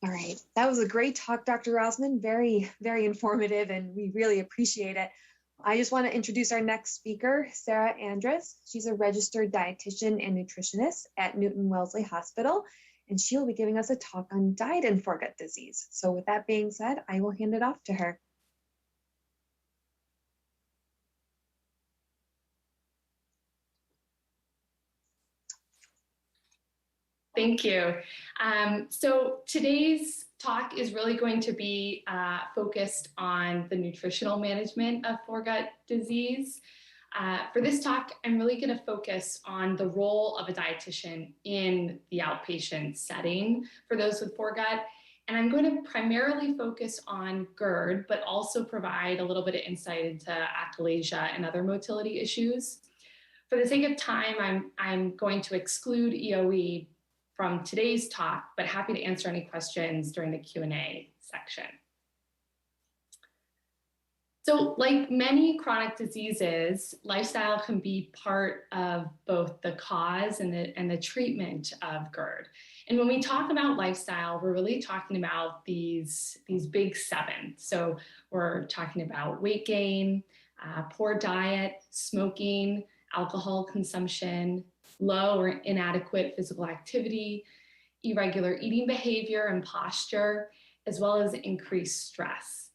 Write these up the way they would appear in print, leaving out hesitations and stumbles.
All right. That was a great talk, Dr. Rosman. Very, very informative, and we really appreciate it. I just want to introduce our next speaker, Sarah Andrus. She's a registered dietitian and nutritionist at Newton Wellesley Hospital, and she'll be giving us a talk on diet and foregut disease. So with that being said, I will hand it off to her. Thank you. So today's talk is really going to be focused on the nutritional management of foregut disease. For this talk, I'm really going to focus on the role of a dietitian in the outpatient setting for those with foregut. And I'm going to primarily focus on GERD, but also provide a little bit of insight into achalasia and other motility issues. For the sake of time, I'm going to exclude EOE from today's talk, but happy to answer any questions during the Q&A section. So like many chronic diseases, lifestyle can be part of both the cause and the treatment of GERD. And when we talk about lifestyle, we're really talking about these big seven. So we're talking about weight gain, poor diet, smoking, alcohol consumption, low or inadequate physical activity, irregular eating behavior and posture, as well as increased stress.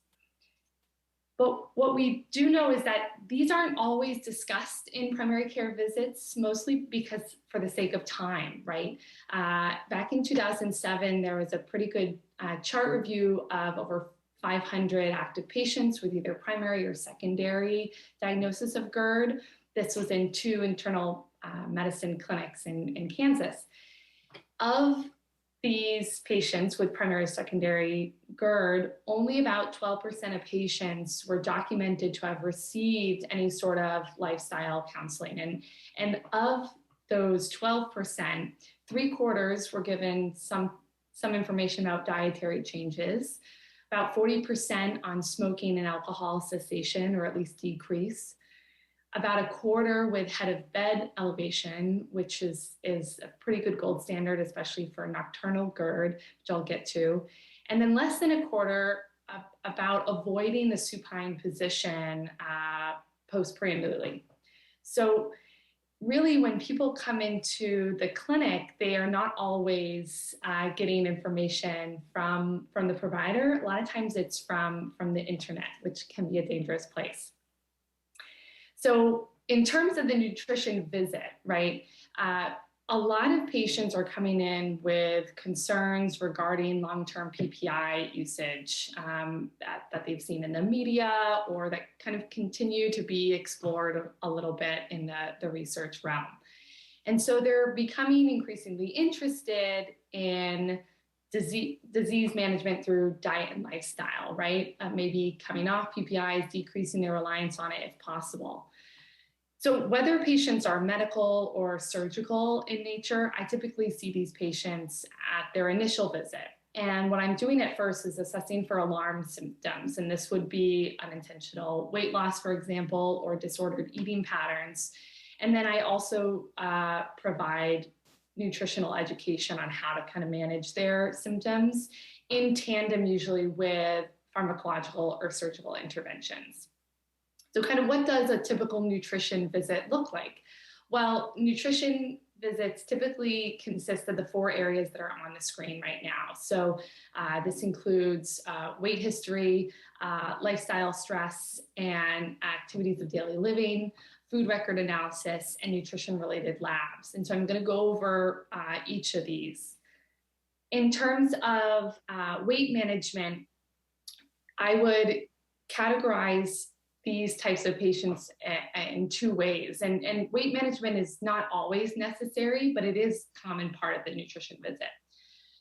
But what we do know is that these aren't always discussed in primary care visits, mostly because for the sake of time, right? Back in 2007, there was a pretty good chart review of over 500 active patients with either primary or secondary diagnosis of GERD. This was in 2 internal medicine clinics in Kansas. Of these patients with primary secondary GERD, only about 12% of patients were documented to have received any sort of lifestyle counseling. And of those 12%, 3/4 were given some information about dietary changes, about 40% on smoking and alcohol cessation, or at least decrease, about 1/4 with head of bed elevation, which is a pretty good gold standard, especially for nocturnal GERD, which I'll get to. And then less than 1/4 about avoiding the supine position postprandially. So really, when people come into the clinic, they are not always getting information from the provider. A lot of times it's from the internet, which can be a dangerous place. So in terms of the nutrition visit, right, a lot of patients are coming in with concerns regarding long-term PPI usage that they've seen in the media or that kind of continue to be explored a little bit in the research realm. And so they're becoming increasingly interested in disease management through diet and lifestyle, right? Maybe coming off PPIs, decreasing their reliance on it if possible. So whether patients are medical or surgical in nature, I typically see these patients at their initial visit. And what I'm doing at first is assessing for alarm symptoms. And this would be unintentional weight loss, for example, or disordered eating patterns. And then I also provide nutritional education on how to kind of manage their symptoms in tandem, usually with pharmacological or surgical interventions. So kind of what does a typical nutrition visit look like? Well, nutrition visits typically consist of the 4 areas that are on the screen right now. So this includes weight history, lifestyle stress, and activities of daily living, food record analysis, and nutrition-related labs. And so I'm going to go over each of these. In terms of weight management, I would categorize these types of patients in 2 ways. And weight management is not always necessary, but it is a common part of the nutrition visit.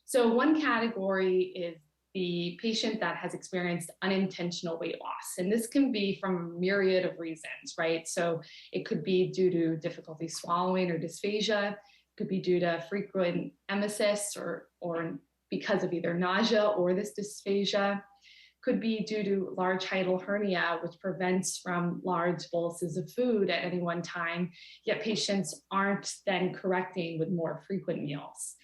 So one category is the patient that has experienced unintentional weight loss. And this can be from a myriad of reasons, right? So it could be due to difficulty swallowing or dysphagia. It could be due to frequent emesis or because of either nausea or this dysphagia. Could be due to large hiatal hernia, which prevents from large boluses of food at any one time, yet patients aren't then correcting with more frequent meals.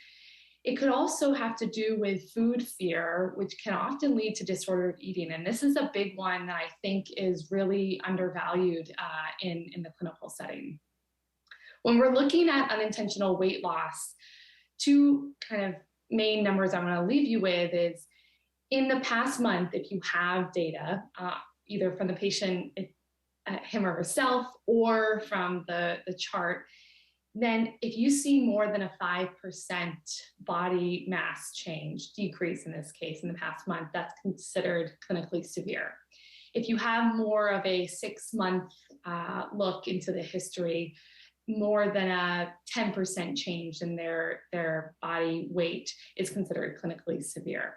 It could also have to do with food fear, which can often lead to disordered eating. And this is a big one that I think is really undervalued in the clinical setting. When we're looking at unintentional weight loss, two kind of main numbers I want to leave you with is in the past month, if you have data, either from the patient, him or herself, or from the chart, then if you see more than a 5% body mass change, decrease in this case, in the past month, that's considered clinically severe. If you have more of a 6-month look into the history, more than a 10% change in their body weight is considered clinically severe.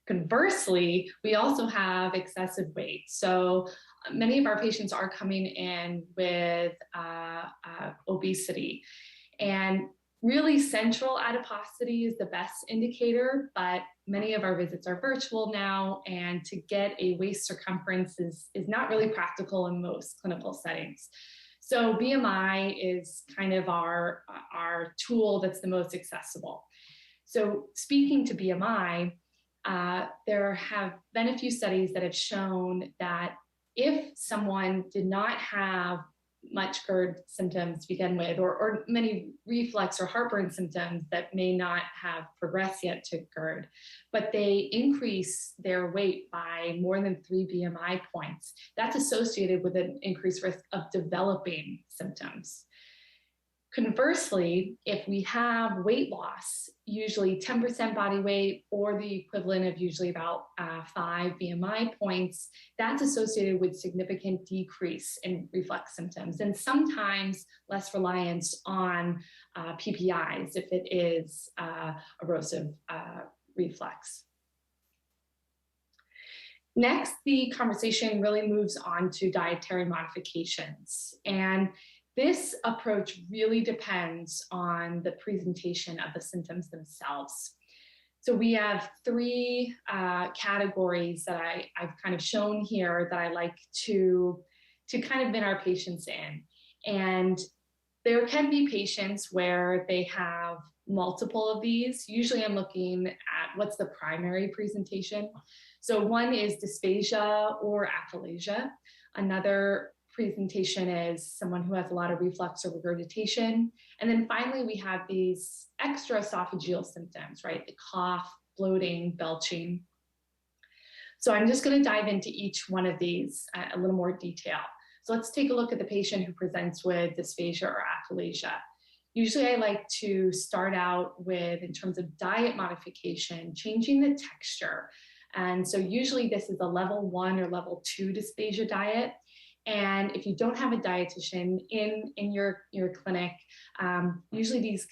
Conversely, we also have excessive weight. So many of our patients are coming in with obesity, and really central adiposity is the best indicator, but many of our visits are virtual now, and to get a waist circumference is not really practical in most clinical settings. So BMI is kind of our tool that's the most accessible. So speaking to BMI, there have been a few studies that have shown that if someone did not have much GERD symptoms to begin with, or many reflux or heartburn symptoms that may not have progressed yet to GERD, but they increase their weight by more than 3 BMI points, that's associated with an increased risk of developing symptoms. Conversely, if we have weight loss, usually 10% body weight or the equivalent of usually about 5 BMI points, that's associated with significant decrease in reflux symptoms, and sometimes less reliance on PPIs if it is erosive reflux. Next, the conversation really moves on to dietary modifications. And this approach really depends on the presentation of the symptoms themselves. So we have 3 categories that I've kind of shown here that I like to kind of bin our patients in. And there can be patients where they have multiple of these. Usually I'm looking at what's the primary presentation. So one is dysphagia or achalasia. Another presentation is someone who has a lot of reflux or regurgitation. And then finally, we have these extra esophageal symptoms, right? The cough, bloating, belching. So I'm just going to dive into each one of these a little more detail. So let's take a look at the patient who presents with dysphagia or achalasia. Usually I like to start out with, in terms of diet modification, changing the texture. And so usually this is a level 1 or level 2 dysphagia diet. And if you don't have a dietitian in your clinic, usually these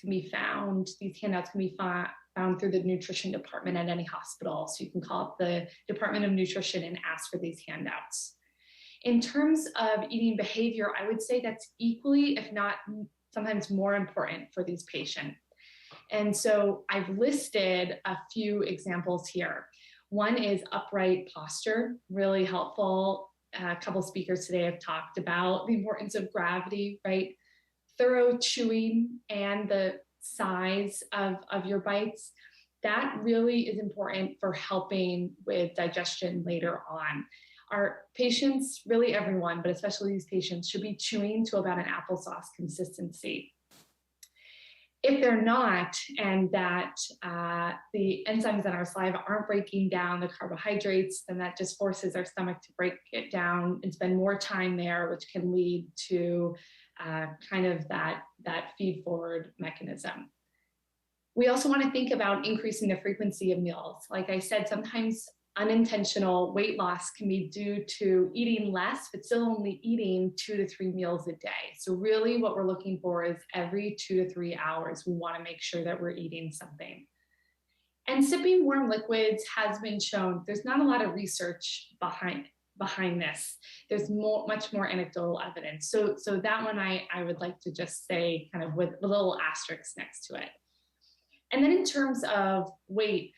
handouts can be found through the nutrition department at any hospital. So you can call up the Department of Nutrition and ask for these handouts. In terms of eating behavior, I would say that's equally, if not sometimes more important for these patients. And so I've listed a few examples here. One is upright posture, really helpful. A couple speakers today have talked about the importance of gravity, right? Thorough chewing and the size of your bites. That really is important for helping with digestion later on. Our patients, really everyone, but especially these patients, should be chewing to about an applesauce consistency. If they're not, and that the enzymes in our saliva aren't breaking down the carbohydrates, then that just forces our stomach to break it down and spend more time there, which can lead to kind of that feed-forward mechanism. We also want to think about increasing the frequency of meals. Like I said, sometimes unintentional weight loss can be due to eating less, but still only eating 2 to 3 meals a day. So really what we're looking for is every 2 to 3 hours, we want to make sure that we're eating something. And sipping warm liquids has been shown. There's not a lot of research behind this. There's much more anecdotal evidence. So that one I would like to just say kind of with a little asterisk next to it. And then in terms of weight,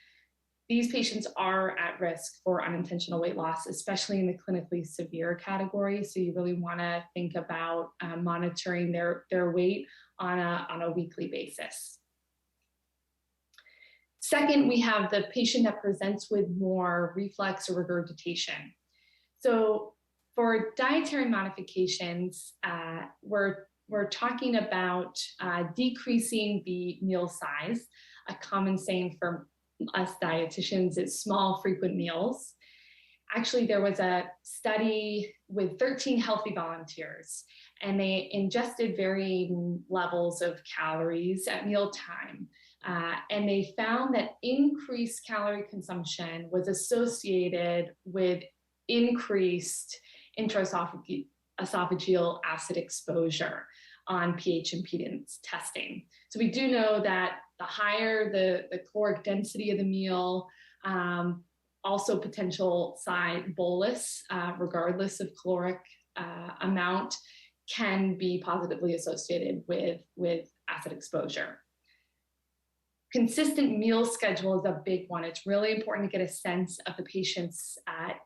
these patients are at risk for unintentional weight loss, especially in the clinically severe category. So you really want to think about monitoring their weight on a weekly basis. Second, we have the patient that presents with more reflux or regurgitation. So for dietary modifications, we're talking about decreasing the meal size. A common saying for us dietitians is small, frequent meals. Actually, there was a study with 13 healthy volunteers, and they ingested varying levels of calories at mealtime. And they found that increased calorie consumption was associated with increased intraesophageal acid exposure on pH impedance testing. So we do know that the higher the caloric density of the meal, also potential side bolus, regardless of caloric amount, can be positively associated with acid exposure. Consistent meal schedule is a big one. It's really important to get a sense of the patient's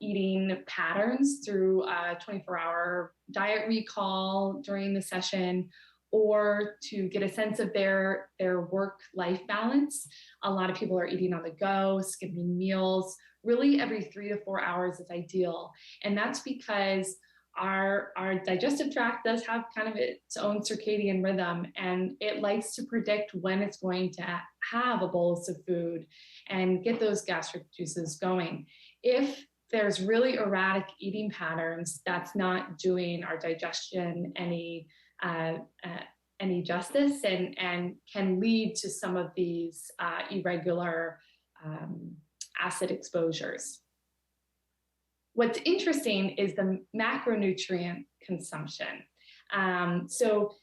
eating patterns through a 24-hour diet recall during the session, or to get a sense of their work-life balance. A lot of people are eating on the go, skipping meals. Really every 3 to 4 hours is ideal. And that's because our digestive tract does have kind of its own circadian rhythm, and it likes to predict when it's going to have a bolus of food and get those gastric juices going. If there's really erratic eating patterns, that's not doing our digestion any justice, and can lead to some of these irregular acid exposures. What's interesting is the macronutrient consumption. So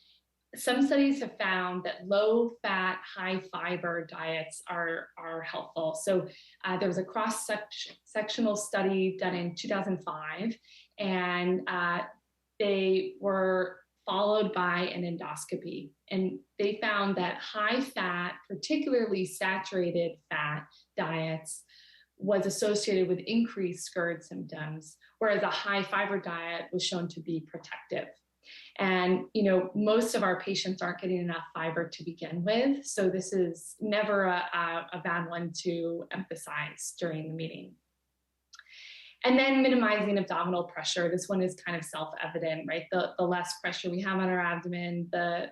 some studies have found that low-fat, high-fiber diets are helpful. So there was a cross-sectional study done in 2005, and they were followed by an endoscopy. And they found that high-fat, particularly saturated fat diets, was associated with increased GERD symptoms, whereas a high-fiber diet was shown to be protective. And most of our patients aren't getting enough fiber to begin with, so this is never a bad one to emphasize during the meeting. And then minimizing abdominal pressure. This one is kind of self-evident, right? The less pressure we have on our abdomen, the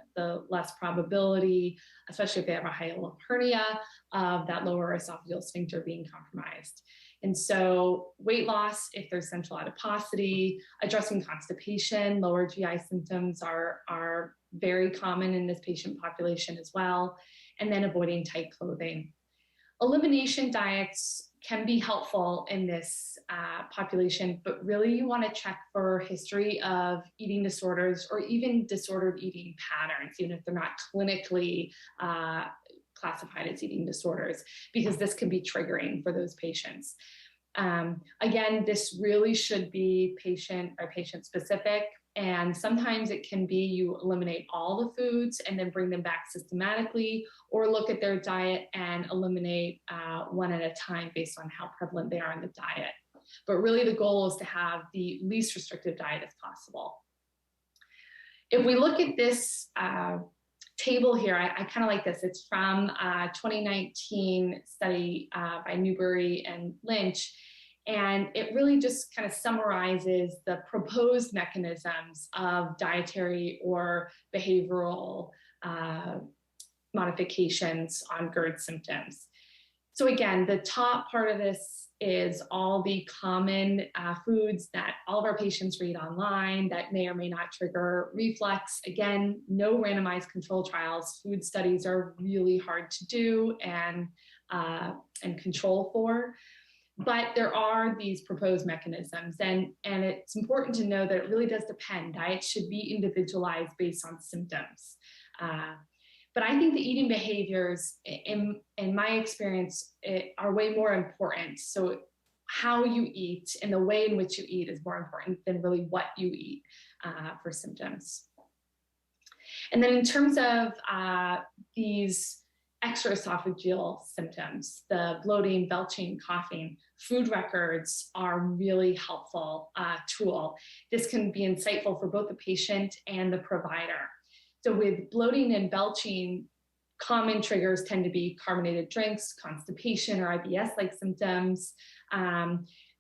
less probability, especially if they have a hiatal hernia, of that lower esophageal sphincter being compromised. And so weight loss, if there's central adiposity, addressing constipation, lower GI symptoms are very common in this patient population as well. And then avoiding tight clothing. Elimination diets can be helpful in this population, but really you want to check for history of eating disorders or even disordered eating patterns, even if they're not clinically classified as eating disorders, because this can be triggering for those patients. Again, this really should be patient specific. And sometimes it can be you eliminate all the foods and then bring them back systematically, or look at their diet and eliminate one at a time based on how prevalent they are in the diet. But really the goal is to have the least restrictive diet as possible. If we look at this table here, I kind of like this. It's from a 2019 study by Newberry and Lynch. And it really just kind of summarizes the proposed mechanisms of dietary or behavioral modifications on GERD symptoms. So again, the top part of this is all the common foods that all of our patients read online that may or may not trigger reflux. Again, no randomized control trials. Food studies are really hard to do and control for. But there are these proposed mechanisms, and it's important to know that it really does depend. Diet should be individualized based on symptoms. But I think the eating behaviors, in my experience, are way more important. So how you eat and the way in which you eat is more important than really what you eat for symptoms. And then in terms of these extraesophageal symptoms, the bloating, belching, coughing, food records are really helpful tool. This can be insightful for both the patient and the provider. So with bloating and belching, Common triggers tend to be carbonated drinks, constipation, or IBS-like symptoms.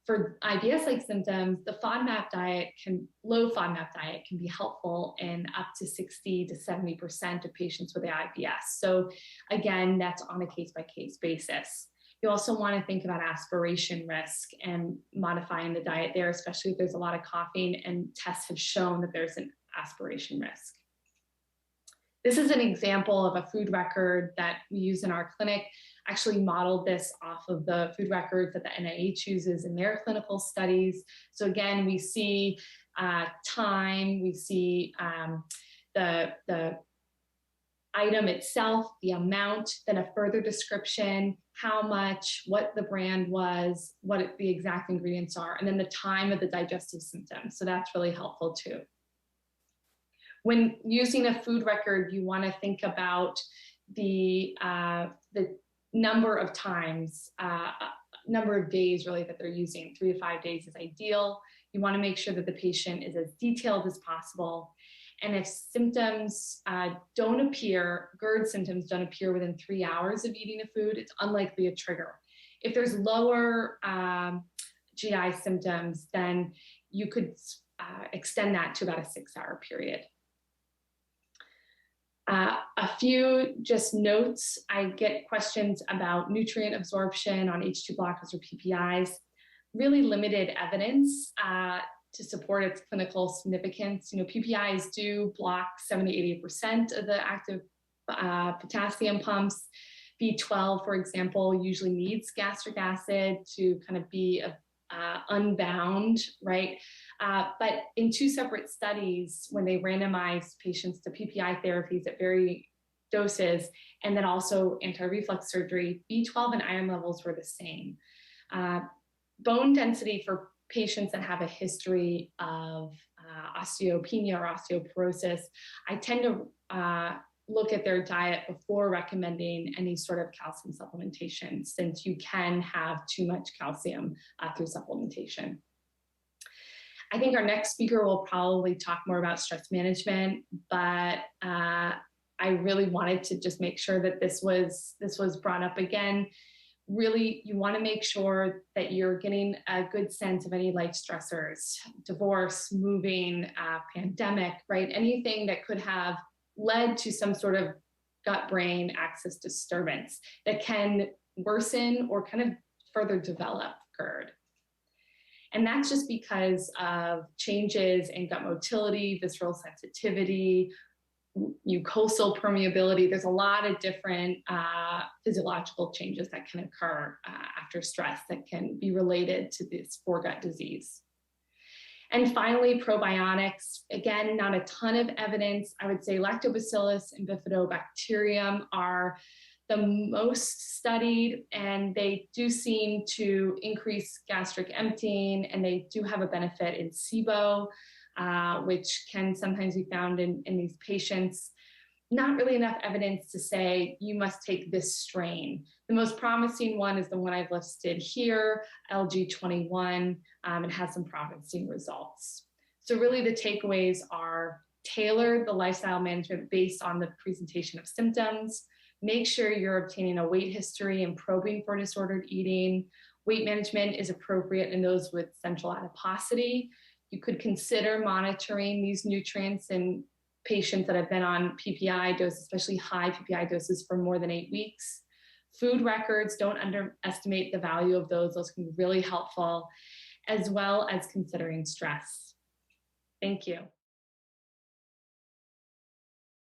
For IBS-like symptoms, the low FODMAP diet can be helpful in up to 60 to 70% of patients with IBS. So again, that's on a case-by-case basis. You also want to think about aspiration risk and modifying the diet there, especially if there's a lot of coughing, and tests have shown that there's an aspiration risk. This is an example of a food record that we use in our clinic. Actually modeled this off of the food records that the NIH uses in their clinical studies. So again, we see time, we see the item itself, the amount, then a further description, how much, what the brand was, what the exact ingredients are, and then the time of the digestive symptoms. So that's really helpful too. When using a food record, you want to think about the number of times, number of days really that they're using. 3 to 5 days is ideal. You want to make sure that the patient is as detailed as possible. And if symptoms don't appear, GERD symptoms don't appear within 3 hours of eating a food, it's unlikely a trigger. If there's lower GI symptoms, then you could extend that to about a 6-hour period. A few just notes. I get questions about nutrient absorption on H2 blockers or PPIs. Really limited evidence to support its clinical significance. You know, PPIs do block 70 to 80% of the active potassium pumps. B12, for example, usually needs gastric acid to kind of be unbound, right? But in 2 separate studies, when they randomized patients to PPI therapies at varying doses, and then also anti-reflux surgery, B12 and iron levels were the same. Bone density for patients that have a history of osteopenia or osteoporosis, I tend to look at their diet before recommending any sort of calcium supplementation, since you can have too much calcium through supplementation. I think our next speaker will probably talk more about stress management, but I really wanted to just make sure that this was brought up again. Really, you want to make sure that you're getting a good sense of any life stressors, divorce, moving, pandemic, right? Anything that could have led to some sort of gut-brain axis disturbance that can worsen or kind of further develop GERD. And that's just because of changes in gut motility, visceral sensitivity, mucosal permeability. There's a lot of different physiological changes that can occur after stress that can be related to this foregut disease. And finally, probiotics. Again, not a ton of evidence. I would say Lactobacillus and Bifidobacterium are the most studied, and they do seem to increase gastric emptying, and they do have a benefit in SIBO, which can sometimes be found in these patients. Not really enough evidence to say you must take this strain. The most promising one is the one I've listed here, LG21. It has some promising results. So really the takeaways are tailor the lifestyle management based on the presentation of symptoms. Make sure you're obtaining a weight history and probing for disordered eating. Weight management is appropriate in those with central adiposity. You could consider monitoring these nutrients in patients that have been on PPI doses, especially high PPI doses, for more than 8 weeks. Food records, don't underestimate the value of those. Those can be really helpful, as well as considering stress. Thank you.